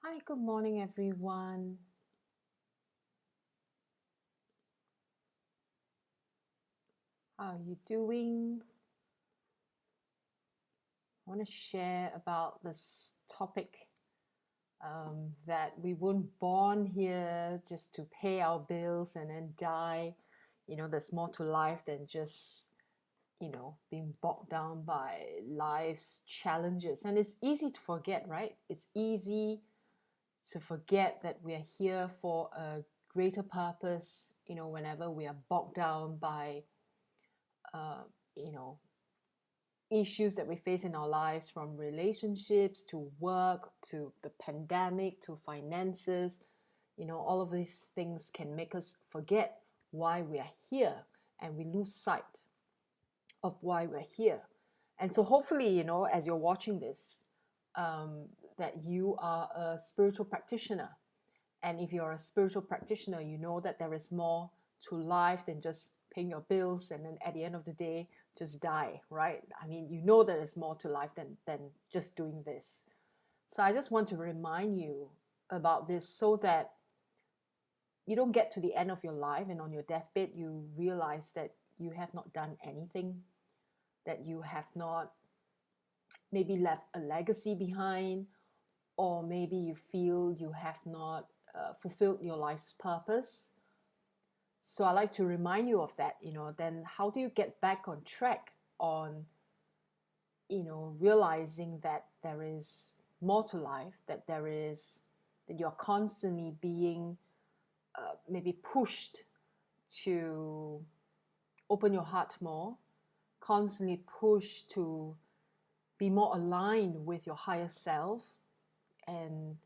Hi, good morning, everyone. How are you doing? I want to share about this topic that we weren't born here just to pay our bills and then die. There's more to life than just, being bogged down by life's challenges. And it's easy to forget, right? It's easy to forget that we are here for a greater purpose, whenever we are bogged down by uh, you know issues that we face in our lives, from relationships to work to the pandemic to finances. All of these things can make us forget why we are here, and we lose sight of why we're here. And so hopefully, as you're watching this, that you are a spiritual practitioner. And if you're a spiritual practitioner, you know that there is more to life than just paying your bills and then at the end of the day just die, right? I mean, you know there is more to life than just doing this. So I just want to remind you about this so that you don't get to the end of your life and on your deathbed you realize that you have not done anything, that you have not maybe left a legacy behind, or maybe you feel you have not fulfilled your life's purpose. So I like to remind you of that. Then how do you get back on track on, realizing that there is more to life, that you're constantly being maybe pushed to open your heart more, constantly pushed to be more aligned with your higher self. And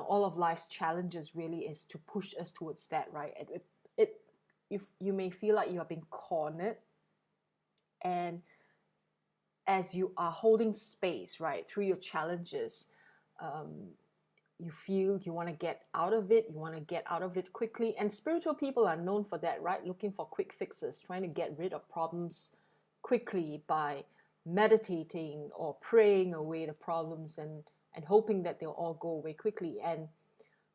all of life's challenges really is to push us towards that, right? You may feel like you are being cornered, and as you are holding space, right, through your challenges, um, you feel you want to get out of it, you want to get out of it quickly. And spiritual people are known for that, right? Looking for quick fixes, trying to get rid of problems quickly by meditating or praying away the problems, and hoping that they'll all go away quickly. And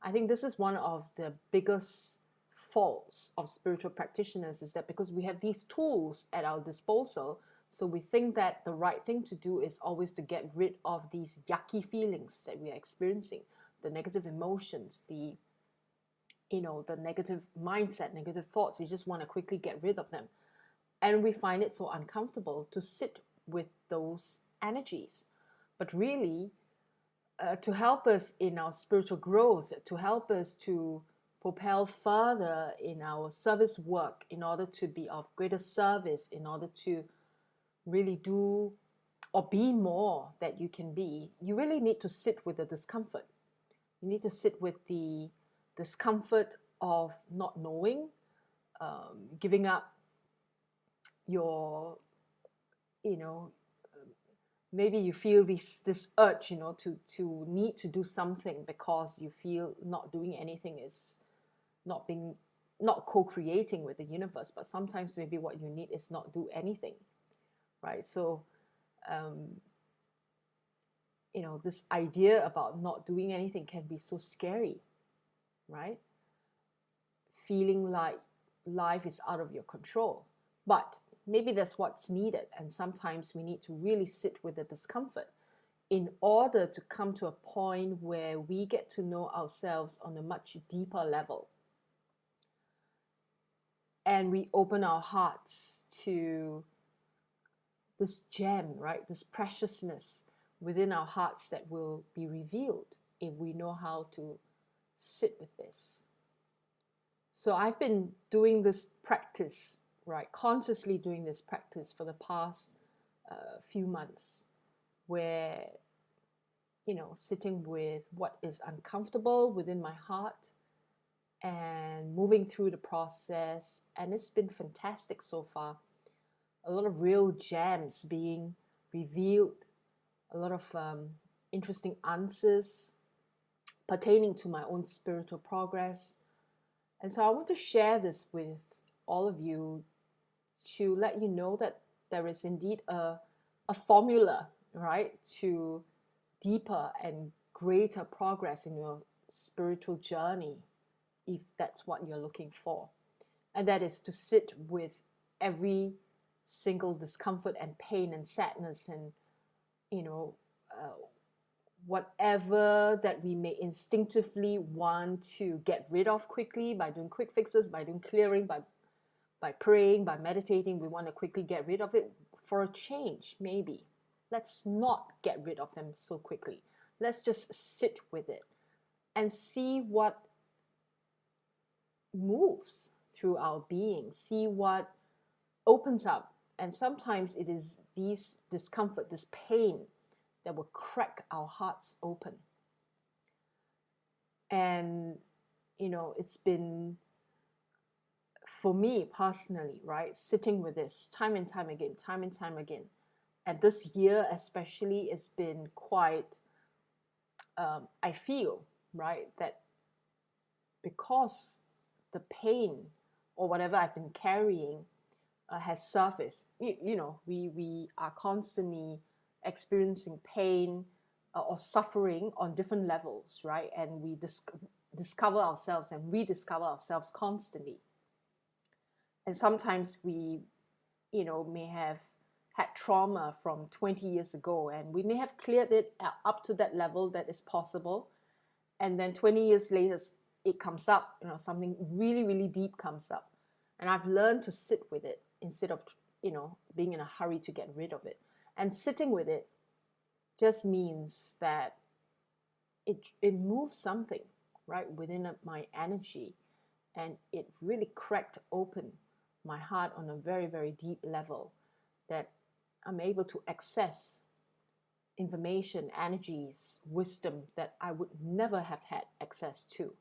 I think this is one of the biggest faults of spiritual practitioners, is that because we have these tools at our disposal, so we think that the right thing to do is always to get rid of these yucky feelings that we are experiencing, the negative emotions, the negative mindset, negative thoughts. You just want to quickly get rid of them. And we find it so uncomfortable to sit with those energies. But really, to help us in our spiritual growth, to help us to propel further in our service work, in order to be of greater service, in order to really do or be more that you can be, you really need to sit with the discomfort. You need to sit with the discomfort of not knowing, giving up your, you know, maybe you feel this urge, to need to do something because you feel not doing anything is not being not co-creating with the universe. But sometimes maybe what you need is not do anything, right? So um, this idea about not doing anything can be so scary, right? Feeling like life is out of your control. But maybe that's what's needed. And sometimes we need to really sit with the discomfort in order to come to a point where we get to know ourselves on a much deeper level. And we open our hearts to this gem, right? This preciousness within our hearts that will be revealed if we know how to sit with this. So I've been doing this practice, right? Consciously doing this practice for the past few months, where, sitting with what is uncomfortable within my heart and moving through the process. And it's been fantastic so far. A lot of real gems being revealed, a lot of interesting answers pertaining to my own spiritual progress. And so I want to share this with all of you to let you know that there is indeed a formula, right, to deeper and greater progress in your spiritual journey, if that's what you're looking for. And that is to sit with every single discomfort and pain and sadness and, whatever that we may instinctively want to get rid of quickly by doing quick fixes, by doing clearing, by praying, by meditating. We want to quickly get rid of it for a change, maybe. Let's not get rid of them so quickly. Let's just sit with it and see what moves through our being, see what opens up. And sometimes it is these discomfort, this pain, that will crack our hearts open. And, it's been, for me personally, right, sitting with this time and time again, and this year especially, it's been quite, I feel, right, that because the pain or whatever I've been carrying has surfaced, we are constantly experiencing pain or suffering on different levels, right? And we discover ourselves and rediscover ourselves constantly. And sometimes we, may have had trauma from 20 years ago, and we may have cleared it up to that level that is possible. And then 20 years later, it comes up, something really, really deep comes up. And I've learned to sit with it instead of, being in a hurry to get rid of it. And sitting with it just means that it moves something, right, within my energy. And it really cracked open my heart on a very, very deep level, that I'm able to access information, energies, wisdom that I would never have had access to.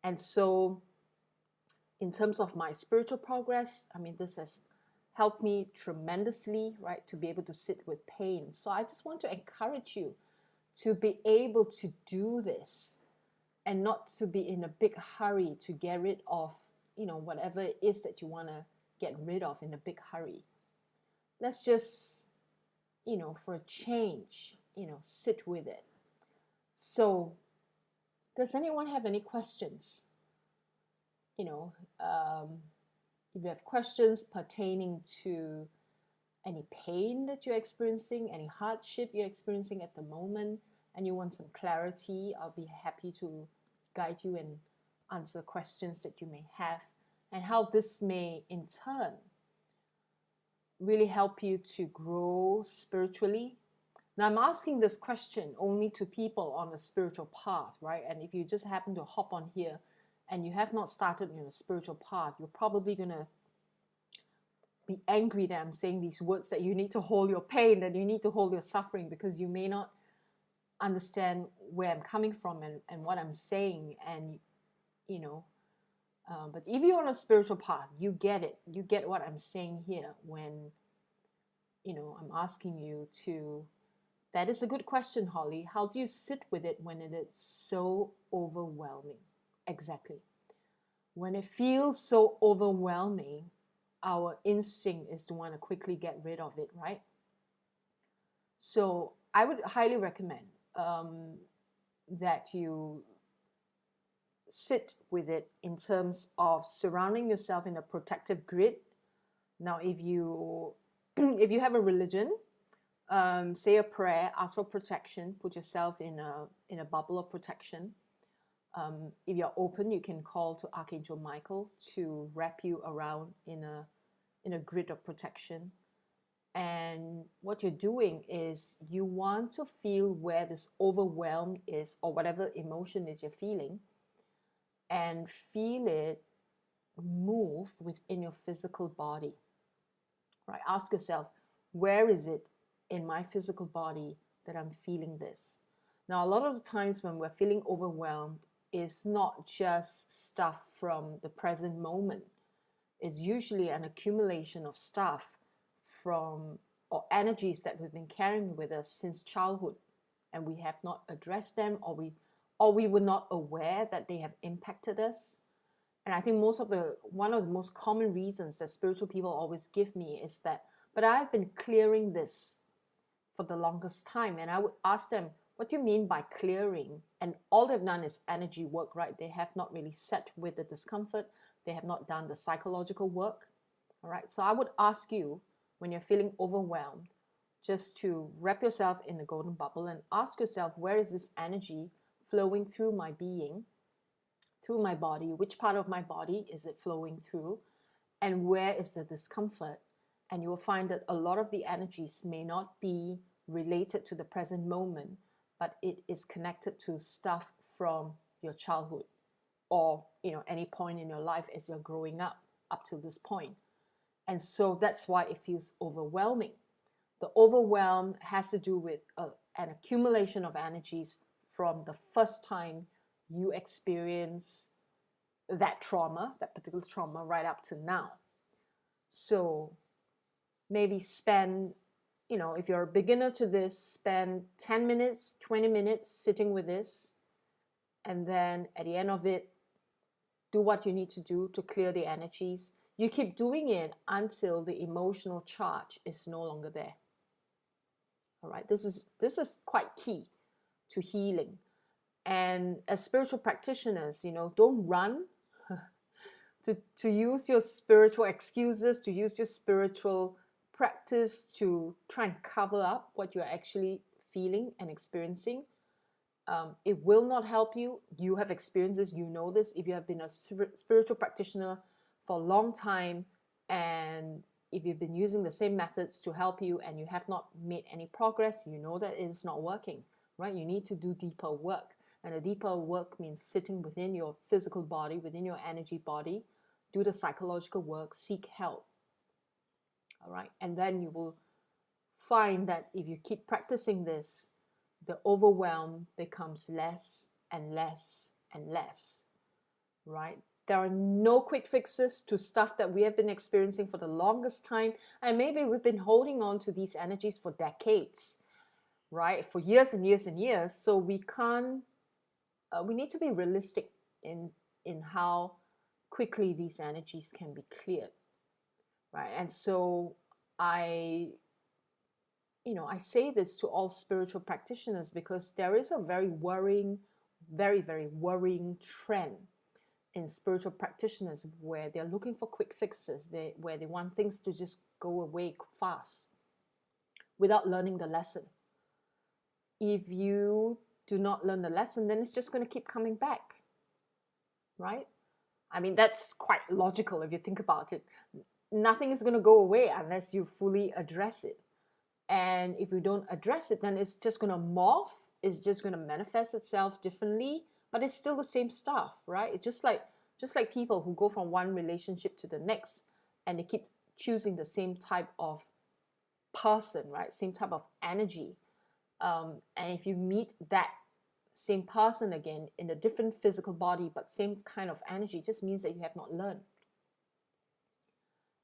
And so in terms of my spiritual progress, this has helped me tremendously, right, to be able to sit with pain. So I just want to encourage you to be able to do this and not to be in a big hurry to get rid of, whatever it is that you want to get rid of in a big hurry. Let's just, for a change, sit with it. So does anyone have any questions? If you have questions pertaining to any pain that you're experiencing, any hardship you're experiencing at the moment, and you want some clarity, I'll be happy to guide you and answer questions that you may have, and how this may in turn really help you to grow spiritually. Now, I'm asking this question only to people on the spiritual path, right? And if you just happen to hop on here and you have not started on a spiritual path, you're probably going to be angry that I'm saying these words, that you need to hold your pain, that you need to hold your suffering, because you may not understand where I'm coming from and what I'm saying. And, but if you're on a spiritual path, you get it. You get what I'm saying here when, I'm asking you to. That is a good question, Holly. How do you sit with it when it is so overwhelming? Exactly. When it feels so overwhelming, our instinct is to want to quickly get rid of it, right? So I would highly recommend that you sit with it in terms of surrounding yourself in a protective grid. Now, if you have a religion, say a prayer, ask for protection, put yourself in a bubble of protection. If you're open, you can call to Archangel Michael to wrap you around in a grid of protection. And what you're doing is you want to feel where this overwhelm is, or whatever emotion is you're feeling, and feel it move within your physical body. Right? Ask yourself, where is it in my physical body that I'm feeling this? Now, a lot of the times when we're feeling overwhelmed, it's not just stuff from the present moment. It's usually an accumulation of stuff from, or energies that we've been carrying with us since childhood, and we have not addressed them, or we were not aware that they have impacted us. And I think one of the most common reasons that spiritual people always give me is that, but I've been clearing this for the longest time. And I would ask them, what do you mean by clearing? And all they've done is energy work, right? They have not really sat with the discomfort. They have not done the psychological work. All right. So I would ask you, when you're feeling overwhelmed, just to wrap yourself in the golden bubble and ask yourself, where is this energy flowing through my being, through my body? Which part of my body is it flowing through? And where is the discomfort? And you will find that a lot of the energies may not be related to the present moment, but it is connected to stuff from your childhood or any point in your life as you're growing up to this point. And so that's why it feels overwhelming. The overwhelm has to do with an accumulation of energies from the first time you experience that trauma, that particular trauma, right up to now. So maybe spend, if you're a beginner to this, spend 10 minutes, 20 minutes sitting with this. And then at the end of it, do what you need to do to clear the energies. You keep doing it until the emotional charge is no longer there. All right, this is quite key to healing. And as spiritual practitioners, don't run to use your spiritual excuses, to use your spiritual practice to try and cover up what you're actually feeling and experiencing. It will not help you. You have experiences, you know this. If you have been a spiritual practitioner for a long time, and if you've been using the same methods to help you and you have not made any progress, you know that it's not working, right? You need to do deeper work. And the deeper work means sitting within your physical body, within your energy body, do the psychological work, seek help. All right. And then you will find that if you keep practicing this, the overwhelm becomes less and less and less, right? There are no quick fixes to stuff that we have been experiencing for the longest time. And maybe we've been holding on to these energies for decades, right? For years and years and years. So we can't, we need to be realistic in how quickly these energies can be cleared, right? And so I say this to all spiritual practitioners because there is a very worrying, very, very worrying trend in spiritual practitioners where they're looking for quick fixes, where they want things to just go away fast without learning the lesson. If you do not learn the lesson, then it's just going to keep coming back, right? I mean, that's quite logical if you think about it. Nothing is going to go away unless you fully address it. And if you don't address it, then it's just going to morph. It's just going to manifest itself differently, but it's still the same stuff, right? It's just like people who go from one relationship to the next, and they keep choosing the same type of person, right? Same type of energy. And if you meet that same person again in a different physical body, but same kind of energy, it just means that you have not learned,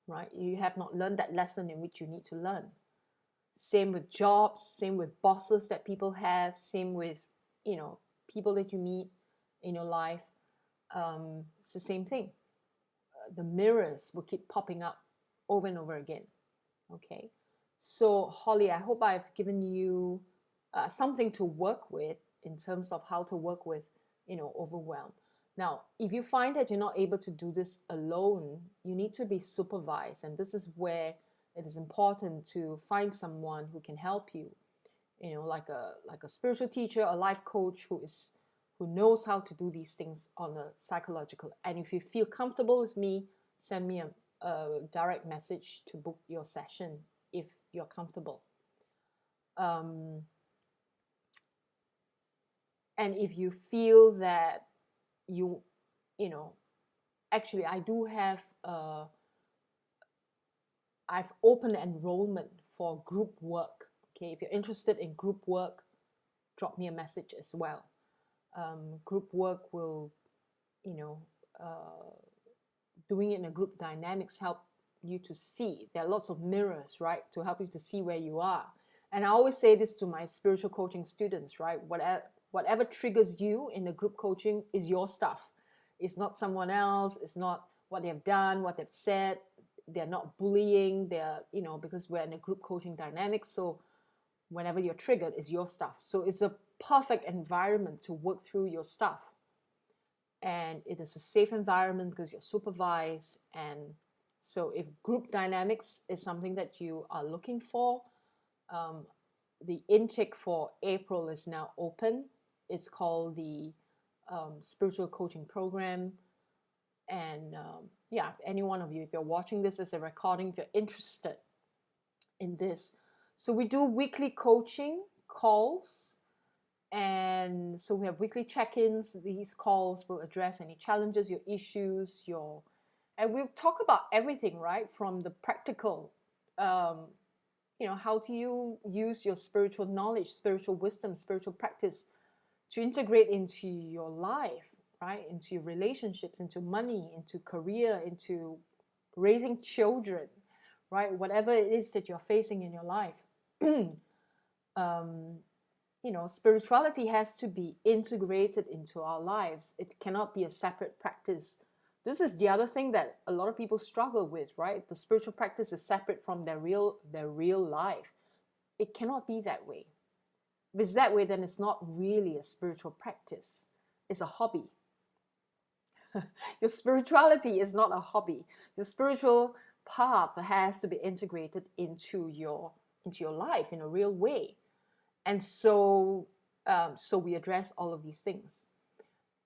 right? You have not learned that lesson in which you need to learn. Same with jobs, same with bosses that people have, same with, people that you meet in your life. It's the same thing. The mirrors will keep popping up over and over again. Okay. So Holly, I hope I've given you something to work with in terms of how to work with, overwhelm. Now, if you find that you're not able to do this alone, you need to be supervised. And this is where it is important to find someone who can help you, like a spiritual teacher, a life coach who knows how to do these things on a psychological. And if you feel comfortable with me, send me a direct message to book your session if you're comfortable. And if you feel that actually I do have I've opened enrollment for group work. Okay, if you're interested in group work, drop me a message as well. Group work will, doing it in a group dynamics help you to see. There are lots of mirrors, right, to help you to see where you are. And I always say this to my spiritual coaching students, right? Whatever triggers you in the group coaching is your stuff. It's not someone else. It's not what they've done, what they've said. They're not bullying. They're, because we're in a group coaching dynamic. So whenever you're triggered is your stuff. So it's a perfect environment to work through your stuff. And it is a safe environment because you're supervised. And so if group dynamics is something that you are looking for, the intake for April is now open. It's called the Spiritual Coaching Program. And yeah, any one of you, if you're watching this as a recording, if you're interested in this. So we do weekly coaching calls. And so we have weekly check-ins. These calls will address any challenges, your issues, and we'll talk about everything, right? From the practical, how do you use your spiritual knowledge, spiritual wisdom, spiritual practice to integrate into your life, right? Into your relationships, into money, into career, into raising children, right? Whatever it is that you're facing in your life. Spirituality has to be integrated into our lives. It cannot be a separate practice. This is the other thing that a lot of people struggle with, right? The spiritual practice is separate from their real life. It cannot be that way. If it's that way, then it's not really a spiritual practice. It's a hobby. Your spirituality is not a hobby. Your spiritual path has to be integrated into your life in a real way. And so we address all of these things.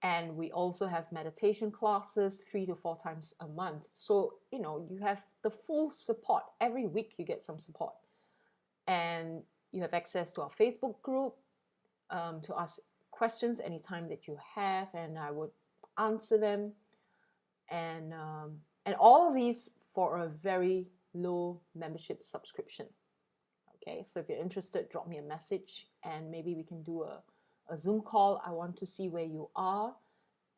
And we also have meditation classes 3 to 4 times a month. So, you have the full support. Every week you get some support. And you have access to our Facebook group to ask questions anytime that you have. And I would answer them. And all of these for a very low membership subscription. Okay, so if you're interested, drop me a message and maybe we can do a Zoom call. I want to see where you are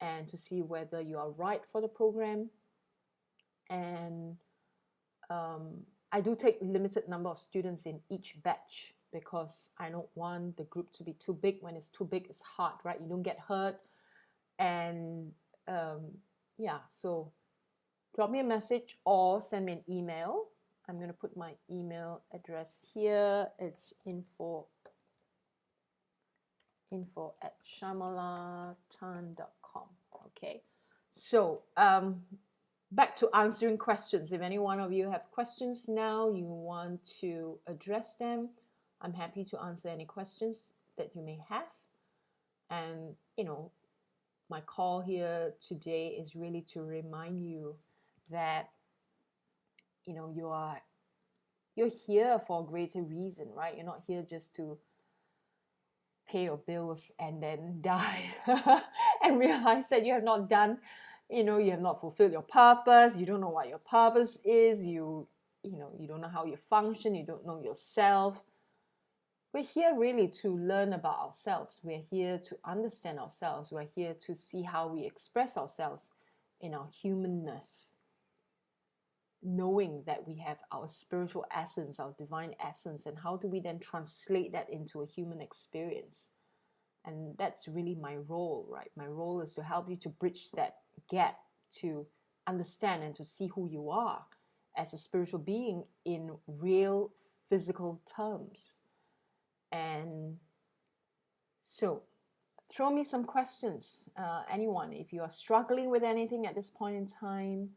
and to see whether you are right for the program. And I do take limited number of students in each batch because I don't want the group to be too big. When it's too big, it's hard, right? You don't get hurt. And yeah, so drop me a message or send me an email. I'm going to put my email address here. It's info@shamalatan.com. Okay, so back to answering questions. If any one of you have questions now, you want to address them, I'm happy to answer any questions that you may have. And my call here today is really to remind you that you're here for a greater reason, right? You're not here just to pay your bills and then die and realize that you have not done, you have not fulfilled your purpose. You don't know what your purpose is. You don't know how you function. You don't know yourself. We're here really to learn about ourselves. We're here to understand ourselves. We're here to see how we express ourselves in our humanness, knowing that we have our spiritual essence, our divine essence, and how do we then translate that into a human experience. And that's really my role, right? My role is to help you to bridge that gap, to understand and to see who you are as a spiritual being in real physical terms. And so throw me some questions, anyone. If you are struggling with anything at this point in time,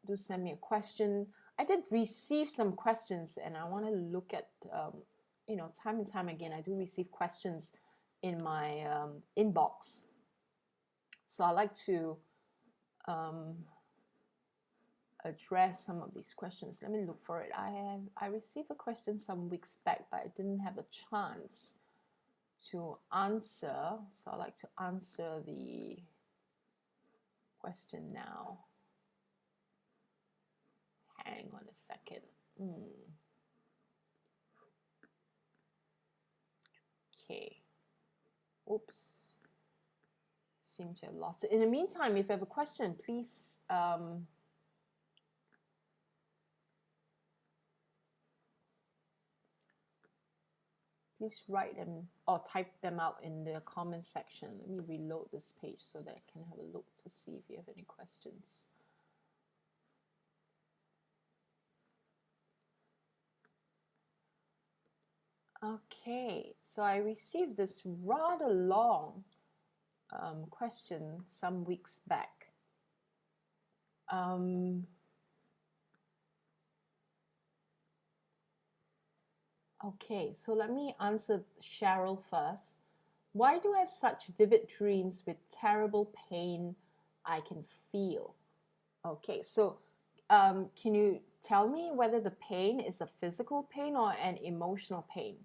do send me a question. I did receive some questions and I want to look at, time and time again, I do receive questions in my inbox. So I like to address some of these questions. Let me look for it. I received a question some weeks back, but I didn't have a chance to answer. So I like to answer the question now. Hang on a second. Okay. Oops. Seem to have lost it. In the meantime, if you have a question, please write them or type them out in the comment section. Let me reload this page so that I can have a look to see if you have any questions. Okay, so I received this rather long question some weeks back. Okay, so let me answer Cheryl first. Why do I have such vivid dreams with terrible pain I can feel? Okay, so can you tell me whether the pain is a physical pain or an emotional pain?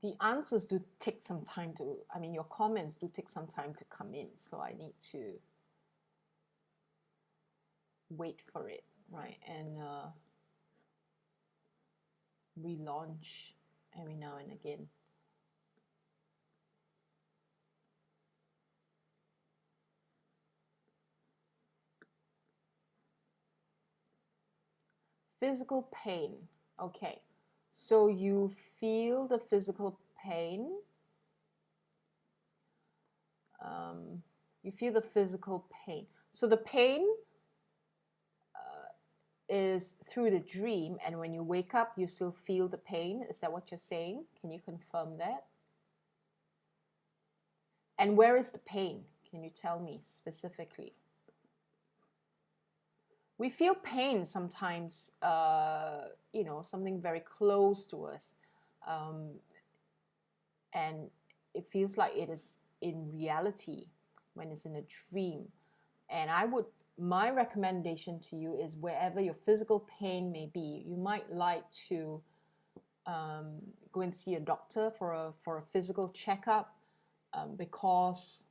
The answers do take some time to, I mean, your comments do take some time to come in, so I need to wait for it, right? And relaunch every now and again. Physical pain. Okay. So you feel the physical pain. You feel the physical pain. So the pain is through the dream, and when you wake up, you still feel the pain. Is that what you're saying? Can you confirm that? And where is the pain? Can you tell me specifically? We feel pain sometimes, something very close to us. And it feels like it is in reality when it's in a dream. And my recommendation to you is wherever your physical pain may be, you might like to go and see a doctor for a physical checkup, because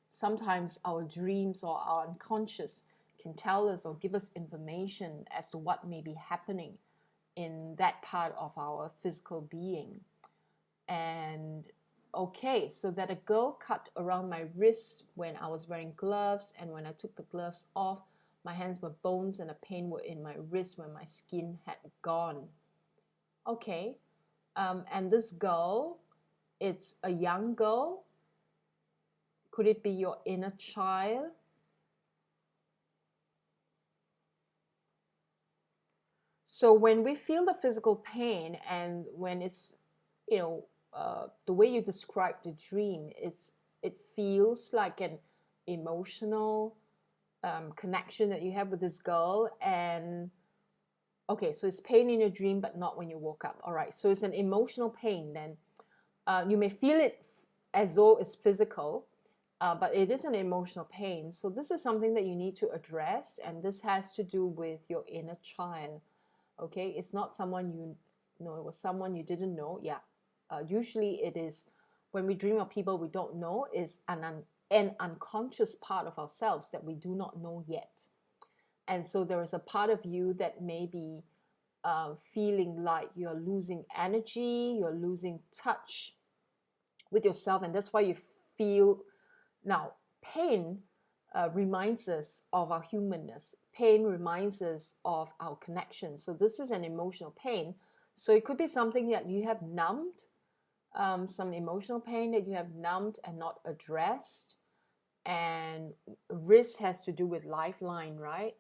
sometimes our dreams or our unconscious can tell us or give us information as to what may be happening in that part of our physical being. And okay, so that a girl cut around my wrists when I was wearing gloves, and when I took the gloves off, my hands were bones and the pain were in my wrist when my skin had gone. Okay, and this girl, it's a young girl. Could it be your inner child? So when we feel the physical pain, and when it's, the way you describe the dream, it feels like an emotional connection that you have with this girl. And okay, so it's pain in your dream, but not when you woke up. All right, so it's an emotional pain. Then you may feel it as though it's physical, but it is an emotional pain. So this is something that you need to address, and this has to do with your inner child. Okay, it's not someone you know, it was someone you didn't know. Yeah, usually it is, when we dream of people we don't know, is an unconscious part of ourselves that we do not know yet. And so there is a part of you that may be feeling like you're losing energy, you're losing touch with yourself, and that's why you feel. Now pain reminds us of our humanness. Pain reminds us of our connection. So this is an emotional pain. So it could be something that you have numbed, some emotional pain that you have numbed and not addressed. And risk has to do with lifeline, right?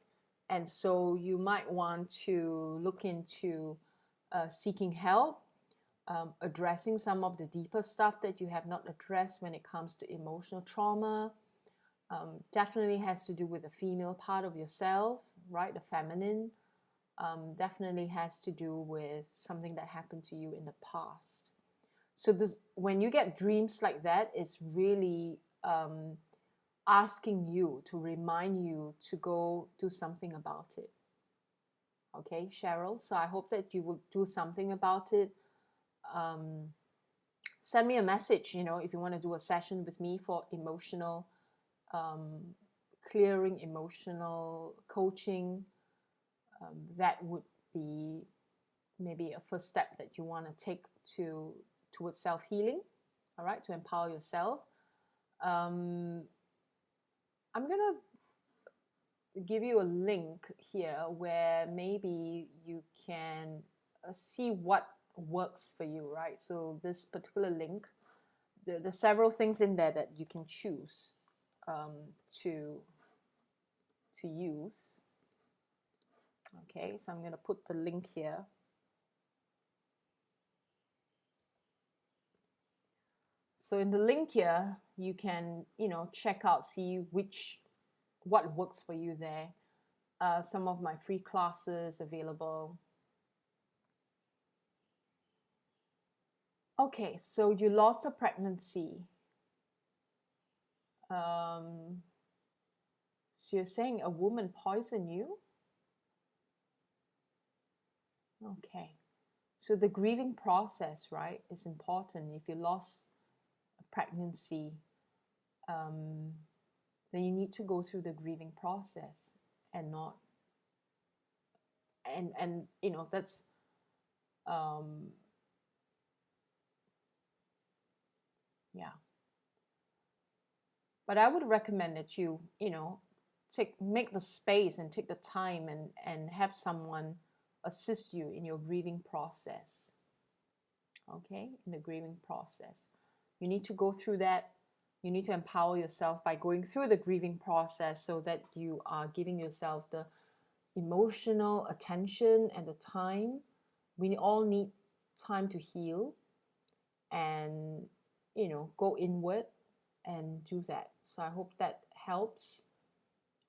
And so you might want to look into seeking help, addressing some of the deeper stuff that you have not addressed when it comes to emotional trauma. Definitely has to do with the female part of yourself, right? The feminine. Definitely has to do with something that happened to you in the past. So this, when you get dreams like that, it's really asking you, to remind you to go do something about it. Okay, Cheryl. So I hope that you will do something about it. Send me a message, if you want to do a session with me for emotional clearing, emotional coaching. That would be maybe a first step that you want to take towards self-healing, all right, to empower yourself. I'm going to give you a link here where maybe you can see what works for you, right? So this particular link, there's several things in there that you can choose. um, to use. Okay, so I'm going to put the link here. So in the link here, you can, check out, see what works for you there. Some of my free classes available. Okay, so you lost a pregnancy. So you're saying a woman poisoned you? Okay. So the grieving process, right, is important. If you lost a pregnancy, then you need to go through the grieving process and not, and that's, yeah. But I would recommend that you make the space and take the time and have someone assist you in your grieving process. Okay, in the grieving process. You need to go through that. You need to empower yourself by going through the grieving process so that you are giving yourself the emotional attention and the time. We all need time to heal and, go inward and do that. So I hope that helps,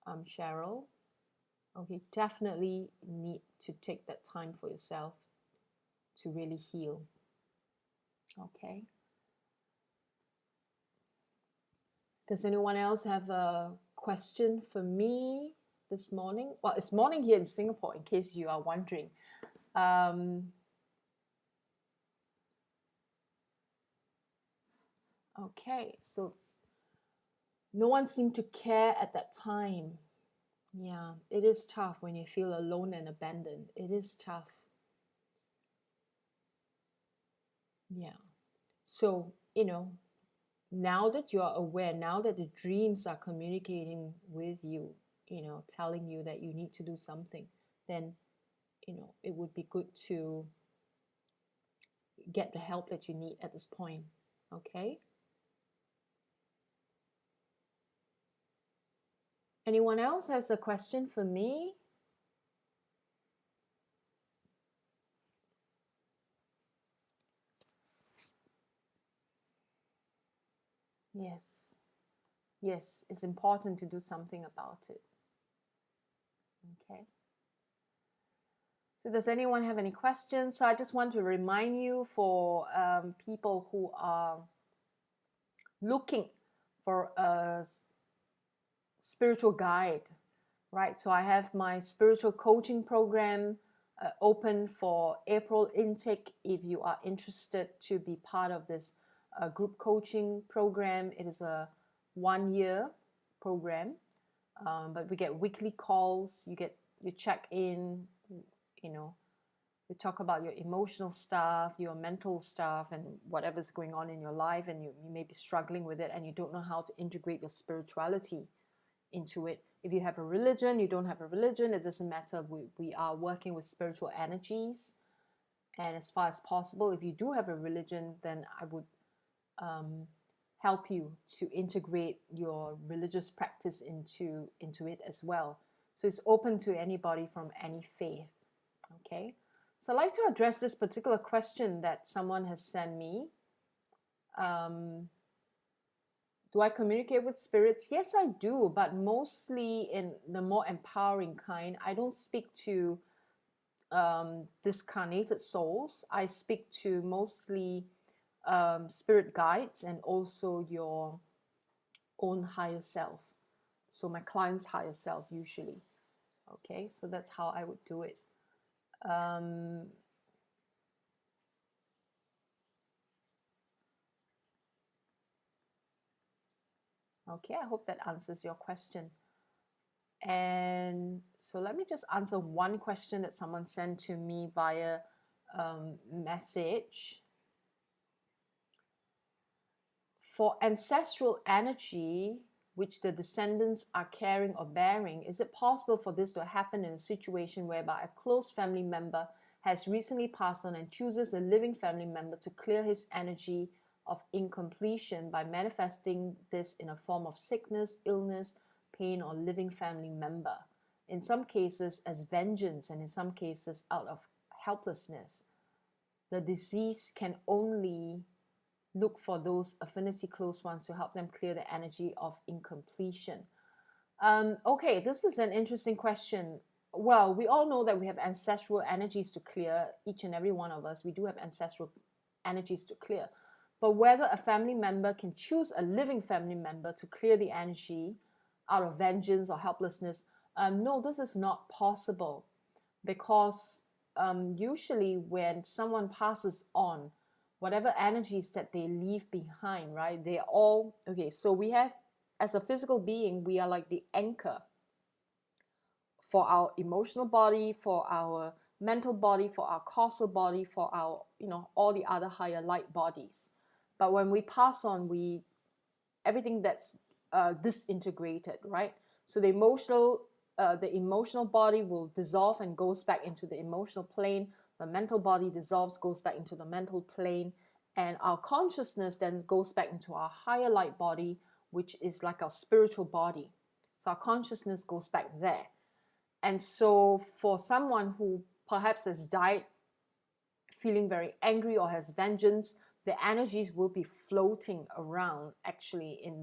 Cheryl. Okay, definitely need to take that time for yourself to really heal. Okay. Does anyone else have a question for me this morning? Well, it's morning here in Singapore, in case you are wondering. Okay, so no one seemed to care at that time. Yeah, it is tough when you feel alone and abandoned. It is tough. Yeah. So, now that you are aware, now that the dreams are communicating with you, telling you that you need to do something, then, it would be good to get the help that you need at this point. Okay? Anyone else has a question for me? Yes. Yes, it's important to do something about it. Okay. So does anyone have any questions? So I just want to remind you, for people who are looking for a spiritual guide, right? So I have my spiritual coaching program open for April intake. If you are interested to be part of this group coaching program, it is a 1-year program, but we get weekly calls. You check in, we talk about your emotional stuff, your mental stuff, and whatever's going on in your life, and you may be struggling with it and you don't know how to integrate your spirituality into it. If you have a religion, you don't have a religion, it doesn't matter. We are working with spiritual energies, and as far as possible, if you do have a religion, then I would help you to integrate your religious practice into it as well. So it's open to anybody from any faith. Okay, so I'd like to address this particular question that someone has sent me. Do I communicate with spirits? Yes, I do, but mostly in the more empowering kind. I don't speak to discarnated souls. I speak to mostly spirit guides and also your own higher self. So my client's higher self usually. Okay, so that's how I would do it. Okay, I hope that answers your question. And so let me just answer one question that someone sent to me via message. For ancestral energy, which the descendants are carrying or bearing, is it possible for this to happen in a situation whereby a close family member has recently passed on and chooses a living family member to clear his energy of incompletion by manifesting this in a form of sickness, illness, pain, or living family member. In some cases as vengeance, and in some cases out of helplessness. The deceased can only look for those affinity close ones to help them clear the energy of incompletion. Okay, this is an interesting question. Well, we all know that we have ancestral energies to clear, each and every one of us. We do have ancestral energies to clear. But whether a family member can choose a living family member to clear the energy out of vengeance or helplessness, no, this is not possible, because usually when someone passes on, whatever energies that they leave behind, right, they're all, okay, so we have, as a physical being, we are like the anchor for our emotional body, for our mental body, for our causal body, for our, all the other higher light bodies. But when we pass on, everything that's disintegrated, right? So the emotional body will dissolve and goes back into the emotional plane. The mental body dissolves, goes back into the mental plane, and our consciousness then goes back into our higher light body, which is like our spiritual body. So our consciousness goes back there. And so for someone who perhaps has died feeling very angry or has vengeance, the energies will be floating around actually in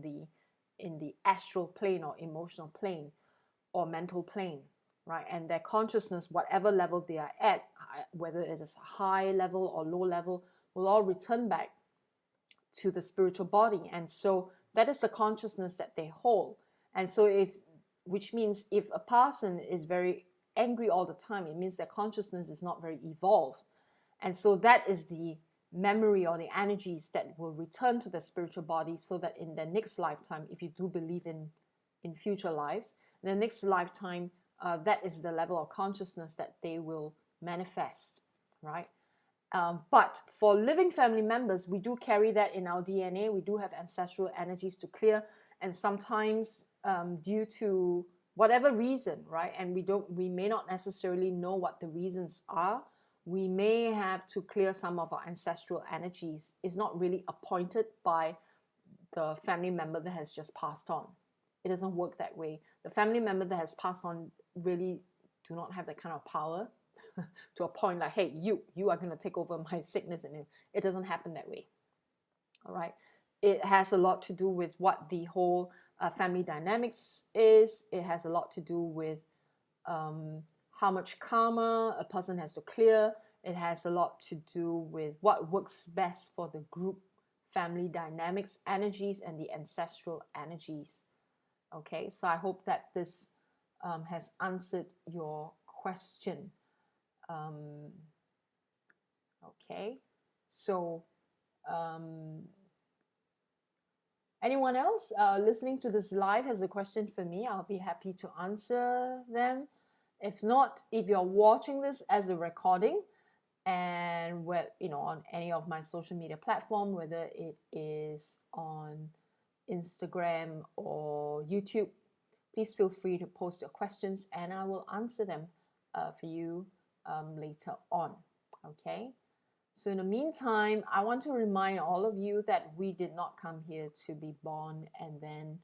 the astral plane or emotional plane or mental plane, right? And their consciousness, whatever level they are at, whether it is high level or low level, will all return back to the spiritual body. And so that is the consciousness that they hold. And so which means if a person is very angry all the time, it means their consciousness is not very evolved. And so that is the memory or the energies that will return to the spiritual body, so that in the next lifetime, if you do believe in future lives, in the next lifetime, that is the level of consciousness that they will manifest, right? But for living family members, we do carry that in our DNA. We do have ancestral energies to clear, and sometimes due to whatever reason, right? And we may not necessarily know what the reasons are. We may have to clear some of our ancestral energies. It's not really appointed by the family member that has just passed on. It doesn't work that way. The family member that has passed on really do not have that kind of power to appoint like, hey, you are going to take over my sickness. And it doesn't happen that way. All right. It has a lot to do with what the whole family dynamics is. It has a lot to do with how much karma a person has to clear. It has a lot to do with what works best for the group family dynamics energies and the ancestral energies. Okay, so I hope that this has answered your question. Okay, so anyone else listening to this live has a question for me, I'll be happy to answer them. If not, if you're watching this as a recording and on any of my social media platform, whether it is on Instagram or YouTube, please feel free to post your questions and I will answer them for you later on. Okay. So in the meantime, I want to remind all of you that we did not come here to be born and then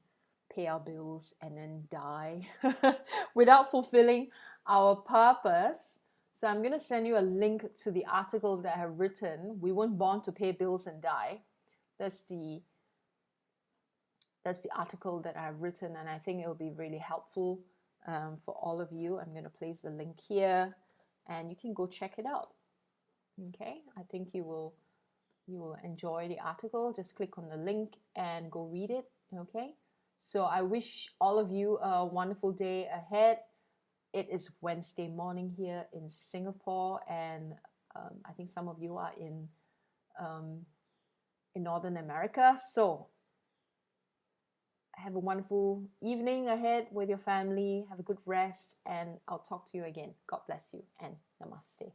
pay our bills and then die without fulfilling our purpose. So I'm going to send you a link to the article that I have written. We weren't born to pay bills and die. That's the article that I've written, and I think it will be really helpful for all of you. I'm going to place the link here and you can go check it out. Okay, I think you will enjoy the article. Just click on the link and go read it. Okay, so I wish all of you a wonderful day ahead. It is Wednesday morning here in Singapore, and I think some of you are in Northern America. So have a wonderful evening ahead with your family. Have a good rest, and I'll talk to you again. God bless you and namaste.